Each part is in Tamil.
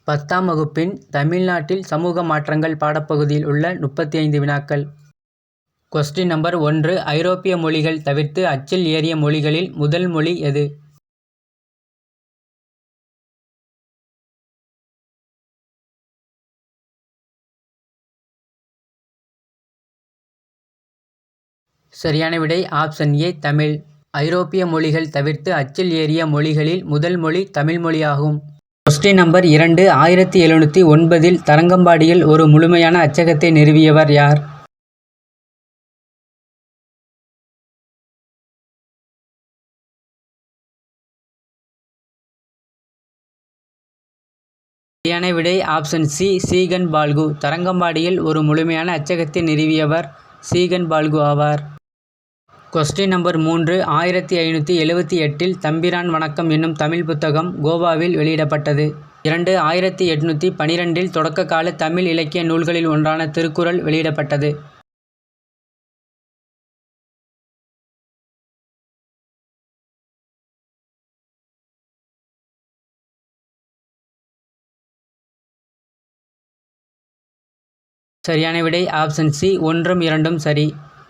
10ஆம் வகுப்பின் தமிழ்நாட்டில் சமூக மாற்றங்கள் பாடப்பகுதியில் உள்ள 35 வினாக்கள். Question number 1. ஐரோப்பிய மொழிகள் தவிர்த்து அச்சில் ஏறிய மொழிகளில் முதல் மொழி எது? சரியான விடை ஆப்ஷன் ஏ தமிழ். ஐரோப்பிய மொழிகள் தவிர்த்து அச்சில் ஏறிய மொழிகளில் முதல் மொழி தமிழ் மொழியாகும். Question number 2. 1709 தரங்கம்பாடியில் ஒரு முழுமையான அச்சகத்தை நிறுவியவர் யார்? சரியான விடை ஆப்ஷன் சி சீகன் பால்கு. தரங்கம்பாடியில் ஒரு முழுமையான அச்சகத்தை நிறுவியவர் சீகன் பால்கு ஆவார். Question number 3. 1578 தம்பிரான் வணக்கம் என்னும் தமிழ் புத்தகம் கோவாவில் வெளியிடப்பட்டது. 2. 1812 தொடக்க கால தமிழ் இலக்கிய நூல்களில் ஒன்றான திருக்குறள் வெளியிடப்பட்டது. சரியான விடை ஆப்ஷன் சி 1ம் 2ம் சரி.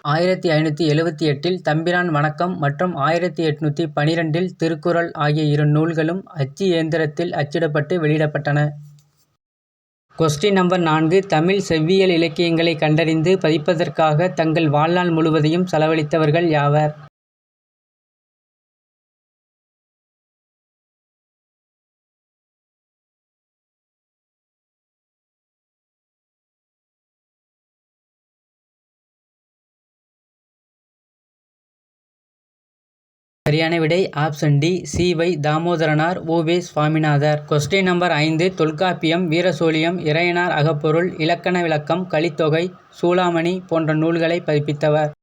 1578 தம்பிரான் வணக்கம் மற்றும் 1812 திருக்குறள் ஆகிய இரு நூல்களும் அச்சு இயந்திரத்தில் அச்சிடப்பட்டு வெளியிடப்பட்டன. Question number 4. தமிழ் செவ்வியல் இலக்கியங்களை கண்டறிந்து பதிப்பதற்காக தங்கள் வாழ்நாள் முழுவதையும் செலவழித்தவர்கள் யாவர்? சரியான விடை option D C Y Damodaranar உ.வே. சுவாமிநாதர். Question number 5. தொல்காப்பியம், வீரசோழியம், இறையனார் அகப்பொருள், இலக்கண விளக்கம், கலித்தொகை, சூளாமணி போன்ற நூல்களை பதிப்பித்தவர்?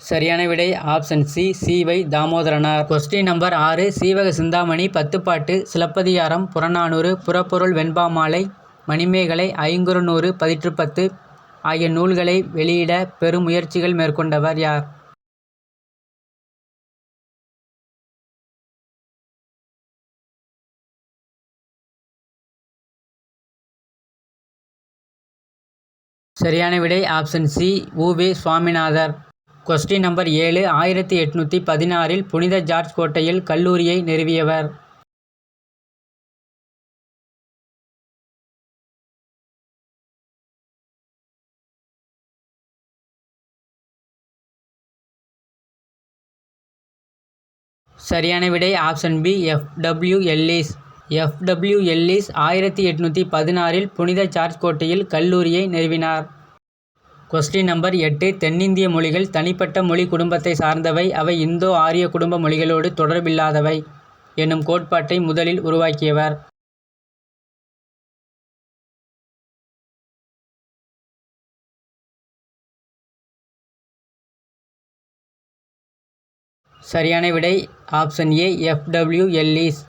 சரியான விடை option C C Y Damodaranar. Question number 6. Seevaka Chintamani, Pathuppattu, Silappathikaram, Purananuru, Purapporul Venbamalai, Manimekalai, Ainkurunuru, Pathitrupathu ஆகிய நூல்களை வெளியிட பெரும் முயற்சிகள் மேற்கொண்டவர் யார்? சரியான விடை ஆப்ஷன் சி உ.வே. சுவாமிநாதர். Question number 7. 1816 புனித ஜார்ஜ் கோட்டையில் கல்லூரியை நிறுவியவர்? சரியான விடை option B F W. Ellis. F W. Ellis 1816 புனித ஜார்ஜ் கோட்டையில் கல்லூரியை நிறுவினார். Question number 8. தென்னிந்திய மொழிகள் தனிப்பட்ட மொழி குடும்பத்தை சார்ந்தவை, அவை இந்தோ ஆரிய குடும்ப மொழிகளோடு தொடர்பில்லாதவை என்னும் கோட்பாட்டை முதலில் உருவாக்கியவர்? சரியான விடை ஆப்ஷன் ஏ எஃப்.டபிள்யூ. எல்லிஸ்.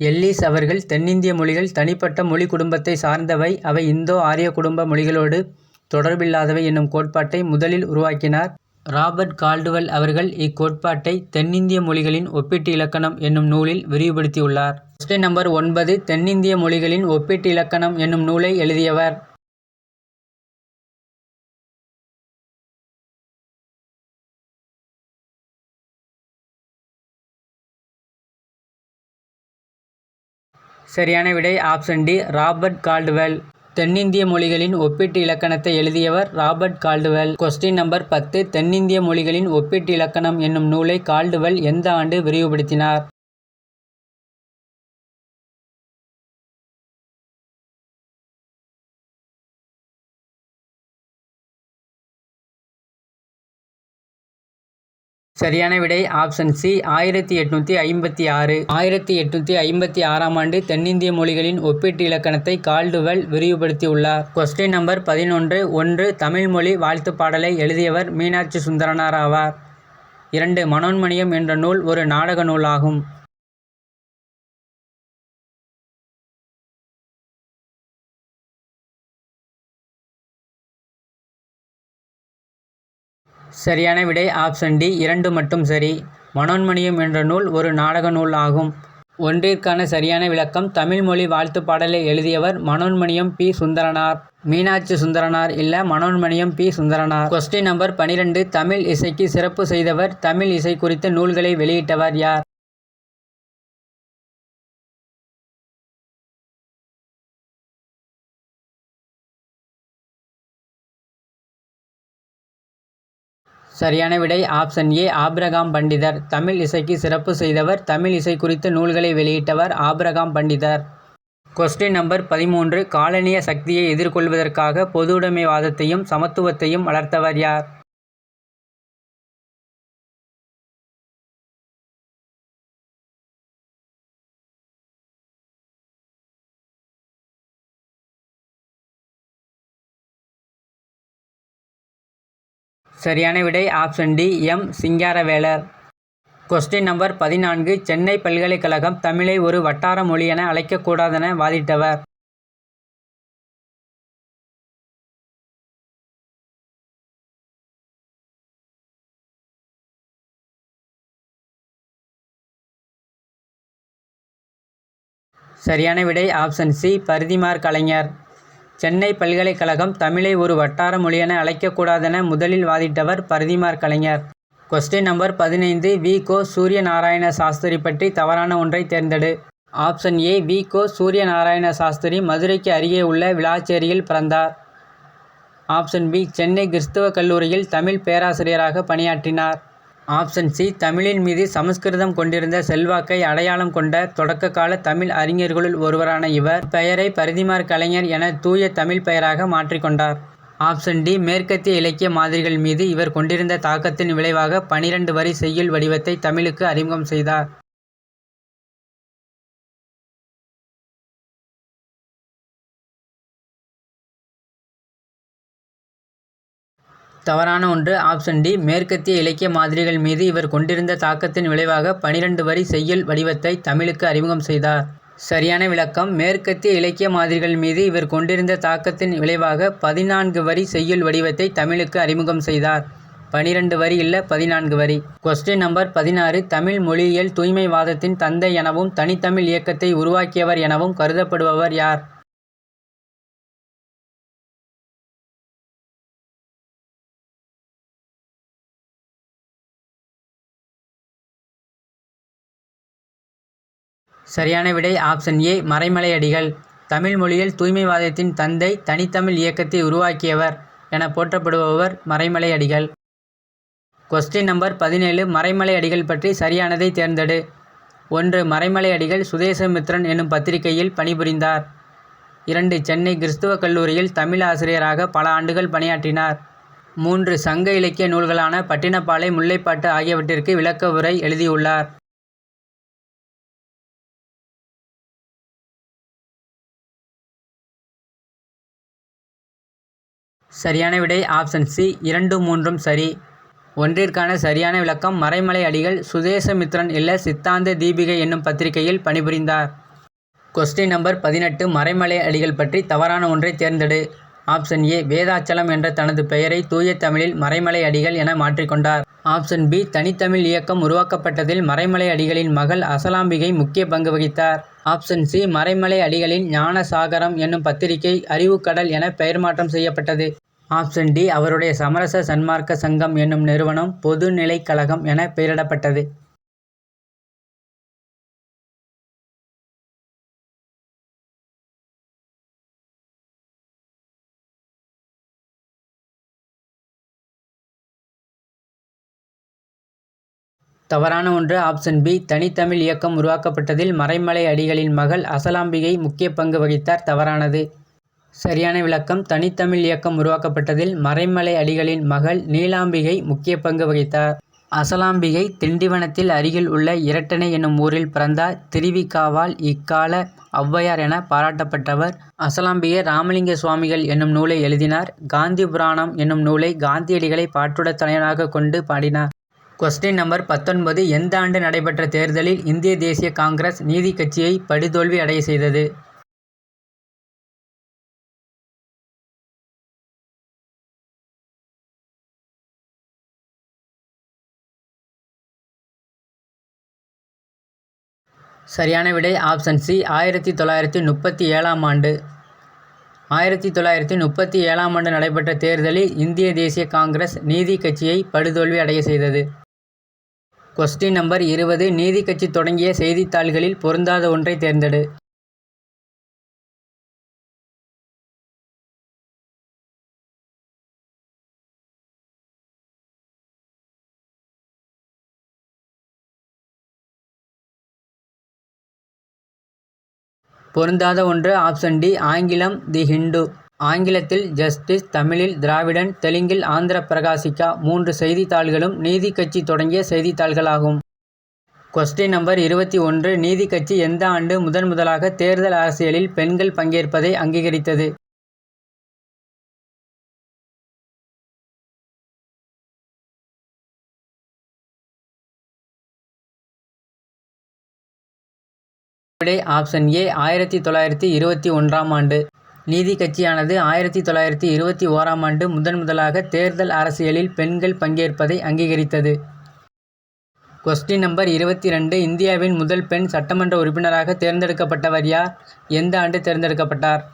எல்லிஸ் அவர்கள் தென்னிந்திய மொழிகள் தனிப்பட்ட மொழி குடும்பத்தை சார்ந்தவை, அவை இந்தோ ஆரிய குடும்ப மொழிகளோடு தொடர்பில்லாதவை என்னும் கோட்பாட்டை முதலில் உருவாக்கினார். ராபர்ட் கால்டுவெல் அவர்கள் இக்கோட்பாட்டை தென்னிந்திய மொழிகளின் ஒப்பீட்டு இலக்கணம் என்னும் நூலில் விரிவுபடுத்தியுள்ளார். Question number 9. தென்னிந்திய மொழிகளின் ஒப்பீட்டு இலக்கணம் என்னும் நூலை எழுதியவர்? சரியான விடை ஆப்ஷன் டி ராபர்ட் கால்டுவெல். தென்னிந்திய மொழிகளின் ஒப்பீட்டு இலக்கணத்தை எழுதியவர் ராபர்ட் கால்டுவெல். Question number 10. தென்னிந்திய மொழிகளின் ஒப்பீட்டு இலக்கணம் என்னும் நூலை கால்டுவெல் எந்த ஆண்டு விரிவுபடுத்தினார்? சரியான விடை ஆப்ஷன் சி 1856. 1856ஆம் ஆண்டு தென்னிந்திய மொழிகளின் ஒப்பீட்டு இலக்கணத்தை கால்டுவெல் விரிவுபடுத்தியுள்ளார். Question number 11. 1. தமிழ்மொழி வாழ்த்துப் பாடலை எழுதியவர் மீனாட்சி சுந்தரனார் ஆவார். 2. மனோன்மணியம் என்ற நூல் ஒரு நாடக நூலாகும். சரியான விடை ஆப்ஷன் டி 2 மட்டும் சரி. மனோன்மணியம் என்ற நூல் ஒரு நாடக நூல் ஆகும். ஒன்றிற்கான சரியான விளக்கம் தமிழ் மொழி வாழ்த்துப் பாடலை எழுதியவர் மனோன்மணியம் பி. சுந்தரனார். மீனாட்சி சுந்தரனார் இல்ல, Manonmaniyam P. Sundaranar. Question number 12 Tamil இசைக்கு சிறப்பு செய்தவர். தமிழ் இசை குறித்த நூல்களை வெளியிட்டவர் யார்? சரியான விடை ஆப்ஷன் ஏ ஆபிரகாம் பண்டிதர். தமிழ் இசைக்கு சிறப்பு செய்தவர். தமிழ் இசை குறித்த நூல்களை வெளியிட்டவர் ஆபிரகாம் பண்டிதர். கொஸ்டின் நம்பர் 13 காலனிய சக்தியை எதிர்கொள்வதற்காக பொதுவுடைமைவாதத்தையும் சமத்துவத்தையும் வளர்த்தவர் யார்? சரியான விடை option D M. Singaravelar. Question number 14 Chennai பல்கலைக்கழகம் தமிழை ஒரு வட்டார மொழி என அழைக்கக்கூடாதென வாதிட்டவர். சரியான விடை ஆப்ஷன் சி பரிதிமாற் கலைஞர். சென்னை பல்கலைக்கழகம் தமிழை ஒரு வட்டார மொழி என அழைக்கக்கூடாதென முதலில் வாதிட்டவர் பரிதிமாற் கலைஞர். கொஸ்டின் நம்பர் 15 வி. கோ. சூரியநாராயண சாஸ்திரி பற்றி தவறான ஒன்றை தேர்ந்தெடு. ஆப்ஷன் ஏ வி. கோ. சூரியநாராயண சாஸ்திரி மதுரைக்கு அருகே உள்ள விளாச்சேரியில் பிறந்தார். ஆப்ஷன் பி சென்னை கிறிஸ்தவ கல்லூரியில் தமிழ் பேராசிரியராக பணியாற்றினார். ஆப்ஷன் சி தமிழின் மீது சமஸ்கிருதம் கொண்டிருந்த செல்வாக்கை அடையாளம் கொண்ட தொடக்ககால தமிழ் அறிஞர்களுள் ஒருவரான இவர் பெயரை பரிதிமாற் கலைஞர் என தூய தமிழ் பெயராக மாற்றிக்கொண்டார். ஆப்ஷன் டி மேற்கத்திய இலக்கிய மாதிரிகள் மீது இவர் கொண்டிருந்த தாக்கத்தின் விளைவாக 12 வரி செய்யுள் வடிவத்தை தமிழுக்கு அறிமுகம் செய்தார். தவறான ஒன்று ஆப்ஷன் டி மேற்கத்திய இலக்கிய மாதிரிகள் மீது இவர் கொண்டிருந்த தாக்கத்தின் விளைவாக 12 வரி செய்யுள் வடிவத்தை தமிழுக்கு அறிமுகம் செய்தார். சரியான விளக்கம் மேற்கத்திய இலக்கிய மாதிரிகள் மீது இவர் கொண்டிருந்த தாக்கத்தின் விளைவாக 14 வரி செய்யுள் வடிவத்தை தமிழுக்கு அறிமுகம் செய்தார். 12 வரி இல்ல 14 வரி. கொஸ்டின் நம்பர் 16 தமிழ் மொழியியல் தூய்மைவாதத்தின் தந்தை எனவும் தனித்தமிழ் இயக்கத்தை உருவாக்கியவர் எனவும் கருதப்படுபவர் யார்? சரியான விடை ஆப்ஷன் ஏ மறைமலையடிகள். தமிழ் மொழியில் தூய்மைவாதத்தின் தந்தை தனித்தமிழ் இயக்கத்தை உருவாக்கியவர் என போற்றப்படுபவர் மறைமலையடிகள். கொஸ்டின் நம்பர் 17 மறைமலையடிகள் பற்றி சரியானதை தேர்ந்தெடு. 1 மறைமலையடிகள் சுதேசமித்திரன் என்னும் பத்திரிகையில் பணிபுரிந்தார். 2 சென்னை கிறிஸ்துவ கல்லூரியில் தமிழ் ஆசிரியராக பல ஆண்டுகள் பணியாற்றினார். 3 சங்க இலக்கிய நூல்களான பட்டினப்பாலை முல்லைப்பாட்டு ஆகியவற்றிற்கு விளக்க உரை எழுதியுள்ளார். சரியான விடை ஆப்ஷன் சி 2, 3 சரி. ஒன்றிற்கான சரியான விளக்கம் மறைமலை அடிகள் சுதேசமித்திரன் இல்ல சித்தாந்த தீபிகை என்னும் பத்திரிகையில் பணிபுரிந்தார். கொஸ்டின் நம்பர் 18 மறைமலை அடிகள் பற்றி தவறான ஒன்றை தேர்ந்தெடு. ஆப்ஷன் ஏ வேதாச்சலம் என்ற தனது பெயரை தூய தமிழில் மறைமலை அடிகள் என மாற்றிக்கொண்டார். ஆப்ஷன் பி தனித்தமிழ் இயக்கம் உருவாக்கப்பட்டதில் மறைமலை அடிகளின் மகள் அசலாம்பிகை முக்கிய பங்கு வகித்தார். ஆப்ஷன் சி மறைமலை அடிகளின் ஞான சாகரம் என்னும் பத்திரிகை அறிவுக்கடல் என பெயர் மாற்றம் செய்யப்பட்டது. ஆப்ஷன் டி அவருடைய சமரச சன்மார்க்க சங்கம் என்னும் நிறுவனம் பொதுநிலைக் கழகம் என பெயரிடப்பட்டது. தவறான ஒன்று ஆப்ஷன் பி தனித்தமிழ் இயக்கம் உருவாக்கப்பட்டதில் மறைமலை அடிகளின் மகள் அசலாம்பிகை முக்கிய பங்கு வகித்தார் தவறானது. சரியான விளக்கம் தனித்தமிழ் இயக்கம் உருவாக்கப்பட்டதில் மறைமலை அடிகளின் மகள் நீலாம்பிகை முக்கிய பங்கு வகித்தார். அசலாம்பிகை திண்டிவனத்தில் அருகில் உள்ள இரட்டனை என்னும் ஊரில் பிறந்தார். திருவிக்காவால் இக்கால ஔவையார் என பாராட்டப்பட்டவர். அசலாம்பிகை ராமலிங்க சுவாமிகள் என்னும் நூலை எழுதினார். காந்தி புராணம் என்னும் நூலை காந்தியடிகளை பாட்டுடத் தலைவனாக கொண்டு பாடினார். கொஸ்டின் நம்பர் 19 எந்த ஆண்டு நடைபெற்ற தேர்தலில் இந்திய தேசிய காங்கிரஸ் நீதி கட்சியை படுதோல்வி அடைய செய்தது? சரியான விடை ஆப்ஷன் சி 1937ஆம் ஆண்டு. 1937ஆம் ஆண்டு நடைபெற்ற தேர்தலில் இந்திய தேசிய காங்கிரஸ் நீதி கட்சியை படுதோல்வி அடைய செய்தது. கொஸ்டின் நம்பர் 20 நீதி கட்சி தொடங்கிய செய்தித்தாள்களில் பொருந்தாத ஒன்றை தேர்ந்தெடு. பொருந்தாத ஒன்று ஆப்ஷன் டி ஆங்கிலம் தி ஹிண்டு. ஆங்கிலத்தில் ஜஸ்டிஸ், தமிழில் திராவிடன், தெலுங்கில் ஆந்திர பிரகாசிகா 3 செய்தித்தாள்களும் நீதி கட்சி தொடங்கிய செய்தித்தாள்களாகும். கொஸ்டின் நம்பர் 21 நீதி கட்சி எந்த ஆண்டு முதலாக தேர்தல் அரசியலில் பெண்கள் பங்கேற்பதை அங்கீகரித்தது? விடை ஆப்ஷன் ஏ 1921ஆம் ஆண்டு. நீதி கட்சியானது 1921ஆம் ஆண்டு முதலாக தேர்தல் அரசியலில் பெண்கள் பங்கேற்பதை அங்கீகரித்தது. கொஸ்டின் நம்பர் 22 இந்தியாவின் முதல் பெண் சட்டமன்ற உறுப்பினராக தேர்ந்தெடுக்கப்பட்டவர் யார்? எந்த ஆண்டு தேர்ந்தெடுக்கப்பட்டார்?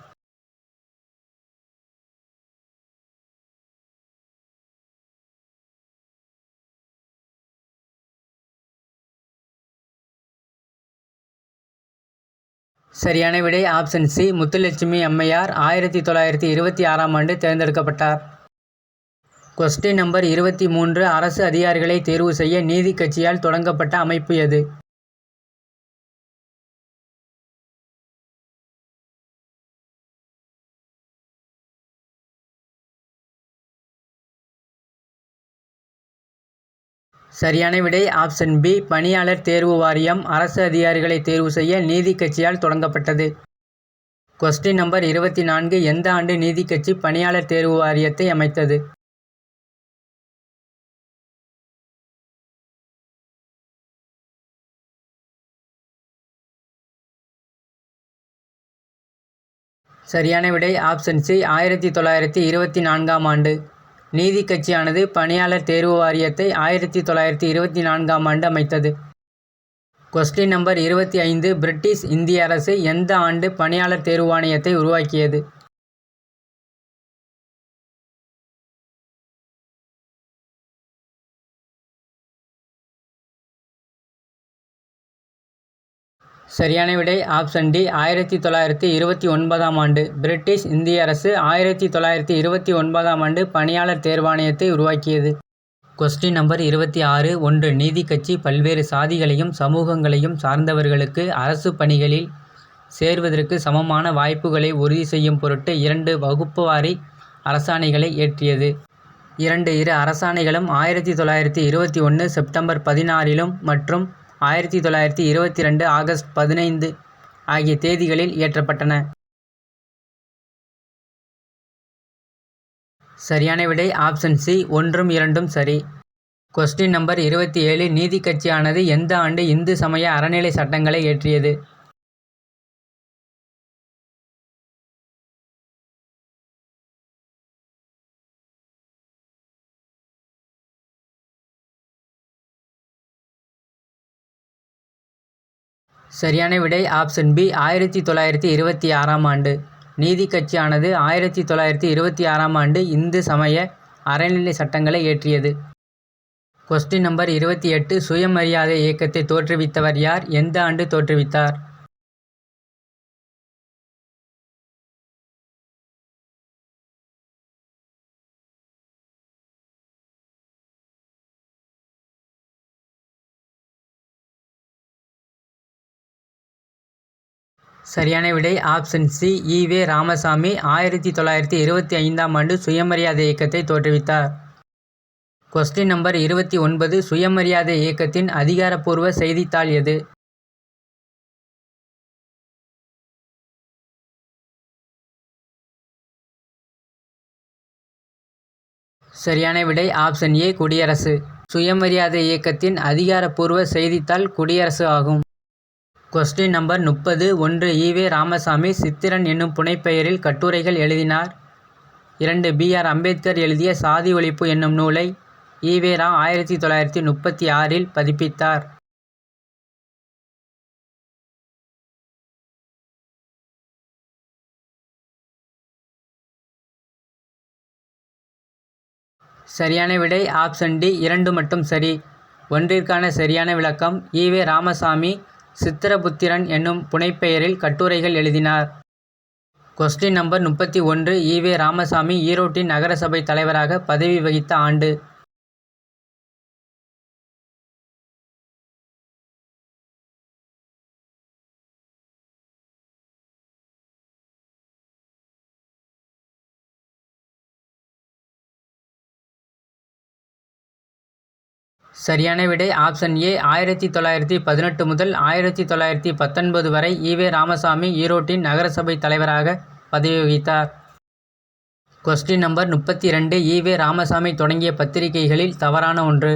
சரியான விடை ஆப்ஷன் சி முத்துலட்சுமி அம்மையார் 1926ஆம் ஆண்டு தேர்ந்தெடுக்கப்பட்டார். கொஸ்டின் நம்பர் 23 அரசு அதிகாரிகளை தேர்வு செய்ய நீதி கட்சியால் தொடங்கப்பட்ட அமைப்பு எது? சரியான விடை ஆப்ஷன் பி பணியாளர் தேர்வு வாரியம் அரசு அதிகாரிகளை தேர்வு செய்ய நீதி கட்சியால் தொடங்கப்பட்டது. கொஸ்டின் நம்பர் 24 எந்த ஆண்டு நீதி கட்சி பணியாளர் தேர்வு வாரியத்தை அமைத்தது? சரியான விடை ஆப்ஷன் சி 1924ஆம் ஆண்டு. நீதி கட்சியானது பணியாளர் தேர்வு வாரியத்தை 1924ஆம் ஆண்டு அமைத்தது. கொஸ்டின் நம்பர் 25 பிரிட்டிஷ் இந்திய அரசு எந்த ஆண்டு பணியாளர் தேர்வு ஆணையத்தை உருவாக்கியது? சரியான விடை ஆப்ஷன் டி 1929ஆம் ஆண்டு. பிரிட்டிஷ் இந்திய அரசு 1929ஆம் ஆண்டு பணியாளர் தேர்வாணையத்தை உருவாக்கியது. கொஸ்டின் நம்பர் 26 1 நீதி கட்சி பல்வேறு சாதிகளையும் சமூகங்களையும் சார்ந்தவர்களுக்கு அரசு பணிகளில் சேர்வதற்கு சமமான வாய்ப்புகளை உறுதி செய்யும் பொருட்டு 2 வகுப்புவாரி அரசாணைகளை இயற்றியது. இரு அரசாணைகளும் 1921 செப்டம்பர் 16லும் மற்றும் 1922 ஆகஸ்ட் 15 ஆகிய தேதிகளில் இயற்றப்பட்டன. சரியான விடை ஆப்ஷன் சி 1ம் 2ம் சரி. கொஸ்டின் நம்பர் 27 நீதி கட்சியானது எந்த ஆண்டு இந்து சமய அறநிலை சட்டங்களை இயற்றியது? சரியான விடை ஆப்ஷன் பி 1926ஆம் ஆண்டு. நீதி கட்சியானது 1926ஆம் ஆண்டு இந்து சமய அறநிலை சட்டங்களை இயற்றியது. கொஸ்டின் நம்பர் 28 சுயமரியாதை இயக்கத்தை தோற்றுவித்தவர் யார்? எந்த ஆண்டு தோற்றுவித்தார்? சரியான விடை ஆப்ஷன் சி ஈ.வே. ராமசாமி 1925ஆம் ஆண்டு சுயமரியாதை இயக்கத்தை தோற்றுவித்தார். கொஸ்டின் நம்பர் 29 சுயமரியாதை இயக்கத்தின் அதிகாரப்பூர்வ செய்தித்தாள் எது? சரியான விடை ஆப்ஷன் ஏ குடியரசு. சுயமரியாதை இயக்கத்தின் அதிகாரப்பூர்வ செய்தித்தாள் குடியரசு ஆகும். Question number 30 1 ஈ.வே. ராமசாமி சித்திரன் என்னும் புனைப்பெயரில் கட்டுரைகள் எழுதினார். 2 பி.ஆர். அம்பேத்கர் எழுதிய சாதி ஒழிப்பு என்னும் நூலை ஈ.வே. ரா 1936இல் பதிப்பித்தார். சரியான விடை ஆப்ஷன் டி 2 மட்டும் சரி. ஒன்றிற்கான சரியான விளக்கம் ஈ.வே. ராமசாமி சித்திரபுத்திரன் என்னும் புனைப்பெயரில் கட்டுரைகள் எழுதினார். Question number 31 ஈ.வே. ராமசாமி ஈரோட்டின் நகரசபை தலைவராக பதவி வகித்த ஆண்டு. சரியான விடை ஆப்ஷன் ஏ 1918 முதல் 1919 வரை ஈ.வே. ராமசாமி ஈரோட்டின் நகரசபை தலைவராக பதவி வகித்தார். Question number 32 ஈ.வே. ராமசாமி தொடங்கிய பத்திரிகைகளில் தவறான ஒன்று.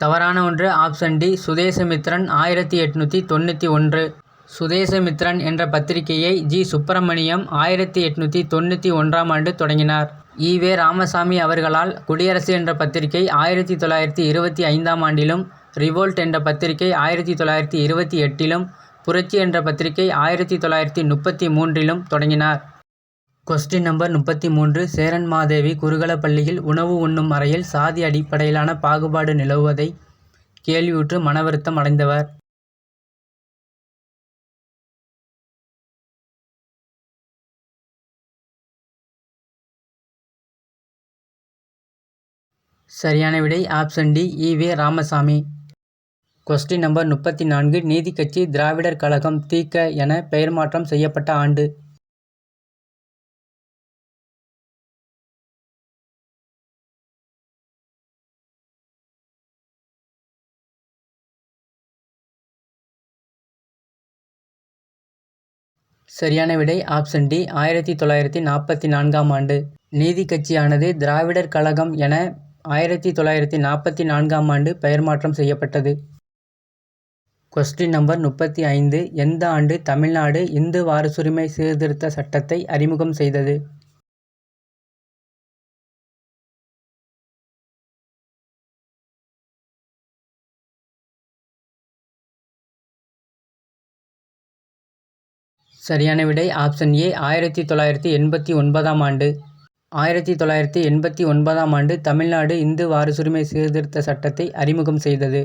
தவறான ஒன்று ஆப்ஷன் டி சுதேசமித்திரன் 1891. சுதேசமித்திரன் என்ற பத்திரிகையை ஜி. சுப்பிரமணியம் 1891ஆம் ஆண்டு தொடங்கினார். ஈ.வே. ராமசாமி அவர்களால் குடியரசு என்ற பத்திரிகை 1925ஆம் ஆண்டிலும், ரிவோல்ட் என்ற பத்திரிகை 1928லும், புரட்சி என்ற பத்திரிகை 1933லும் தொடங்கினார். கொஸ்டின் நம்பர் 33 சேரன்மாதேவி குருகலப்பள்ளியில் உணவு உண்ணும் அறையில் சாதி அடிப்படையிலான பாகுபாடு நிலவுவதை கேள்வியுற்று மனவருத்தம் அடைந்தவர். சரியான விடை ஆப்ஷன் டி ஈ.வே. ராமசாமி. கொஸ்டின் நம்பர் 34 நீதிக்கட்சி திராவிடர் கழகம் தி.க. என பெயர் மாற்றம் செய்யப்பட்ட ஆண்டு. சரியான விடை ஆப்ஷன் டி 1944ஆம் ஆண்டு. நீதி கட்சியானது திராவிடர் கழகம் என 1944ஆம் ஆண்டு பெயர் மாற்றம் செய்யப்பட்டது. கொஸ்டின் நம்பர் 35 எந்த ஆண்டு தமிழ்நாடு இந்து வாரிசுரிமை சீர்திருத்த சட்டத்தை அறிமுகம் செய்தது? சரியான விடை ஆப்ஷன் ஏ 1989ஆம் ஆண்டு. 1989ஆம் ஆண்டு தமிழ்நாடு இந்து வாரிசுரிமை சீர்திருத்த சட்டத்தை அறிமுகம் செய்தது.